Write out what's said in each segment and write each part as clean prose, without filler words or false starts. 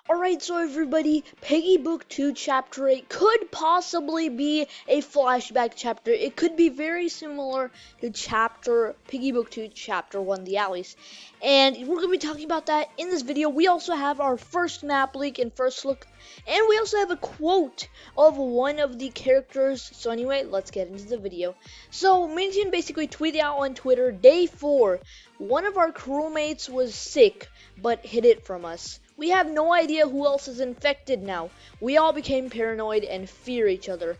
Alright, so everybody, Piggy Book 2 Chapter 8 could possibly be a flashback chapter. It could be very similar to Piggy Book 2 Chapter 1, The Alleys. And we're going to be talking about that in this video. We also have our first map leak and first look. And we also have a quote of one of the characters. So anyway, let's get into the video. So MiniToon basically tweeted out on Twitter, Day 4, one of our crewmates was sick, but hid it from us. We have no idea who else is infected now. We all became paranoid and fear each other.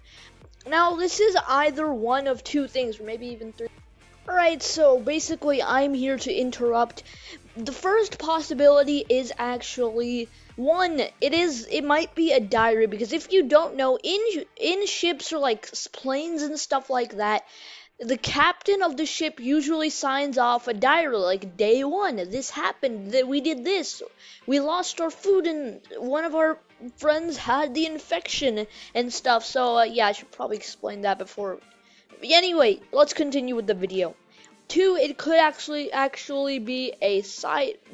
Now, this is either one of two things, or maybe even three. Alright, so basically I'm here to interrupt. The first possibility is actually one. It might be a diary, because if you don't know, in ships or like planes and stuff like that, the captain of the ship usually signs off a diary, like day 1, this happened, that we did this, we lost our food, and one of our friends had the infection and stuff. So yeah, I should probably explain that before. But anyway, let's continue with the video. 2, it could actually be a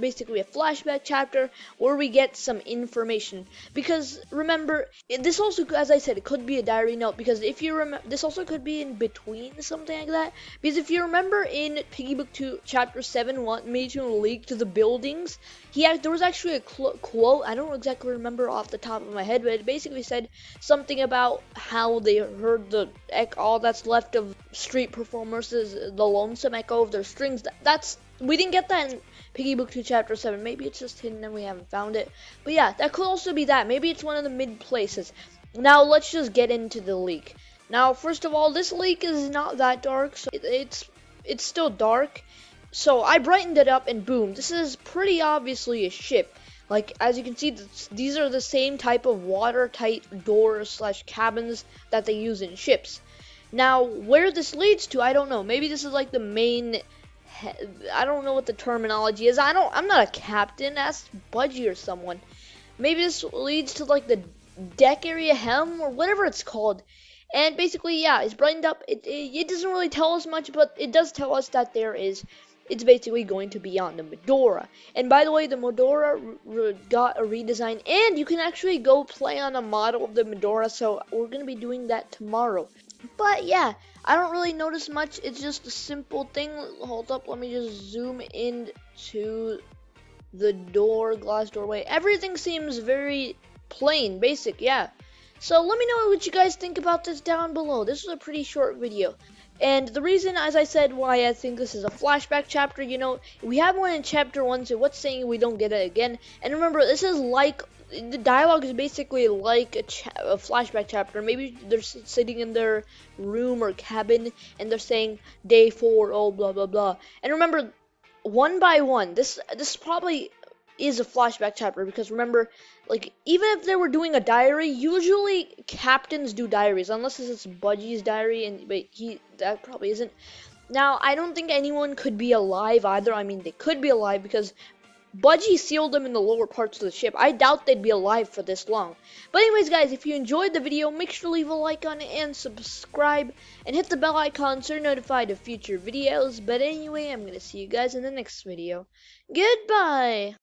basically a flashback chapter where we get some information. Because remember, this also, as I said, it could be a diary note. Because if you remember, this also could be in between, something like that. Because if you remember in Piggy Book 2 Chapter 7, MiniToon leaked the buildings. There was actually a quote. I don't exactly remember off the top of my head, but it basically said something about how they heard all that's left of street performers is the lonesome echo of their strings. We didn't get that in Piggy Book 2 Chapter 7. Maybe it's just hidden and we haven't found it. But yeah, that could also be that. Maybe it's one of the mid places. Now let's just get into the leak. Now, first of all, this leak is not that dark, so it's still dark. So I brightened it up, and boom, this is pretty obviously a ship. Like, as you can see, these are the same type of watertight doors / cabins that they use in ships. Now, where this leads to, I don't know. Maybe this is like the main, I don't know what the terminology is. I'm not a captain. Ask Budgie or someone. Maybe this leads to like the deck area helm or whatever it's called. And basically, yeah, it's brightened up. It doesn't really tell us much, but it does tell us that it's basically going to be on the Medora. And by the way, the Medora got a redesign, and you can actually go play on a model of the Medora, so we're going to be doing that tomorrow. But yeah, I don't really notice much. It's just a simple thing. Hold up, let me just zoom in to the glass doorway. Everything seems very plain, basic, yeah. So let me know what you guys think about this down below. This was a pretty short video. And the reason, as I said, why I think this is a flashback chapter, we have one in chapter 1, so what's saying we don't get it again? And remember, this is like, the dialogue is basically like a flashback chapter. Maybe they're sitting in their room or cabin, and they're saying, Day 4, oh, blah, blah, blah. And remember, one by one, this probably is a flashback chapter, because remember, like, even if they were doing a diary, usually captains do diaries, unless it's Budgie's diary, but that probably isn't. Now, I don't think anyone could be alive either. I mean, they could be alive because Budgie sealed them in the lower parts of the ship. I doubt they'd be alive for this long. But anyways, guys, if you enjoyed the video, make sure to leave a like on it and subscribe, and hit the bell icon so you're notified of future videos. But anyway, I'm gonna see you guys in the next video. Goodbye!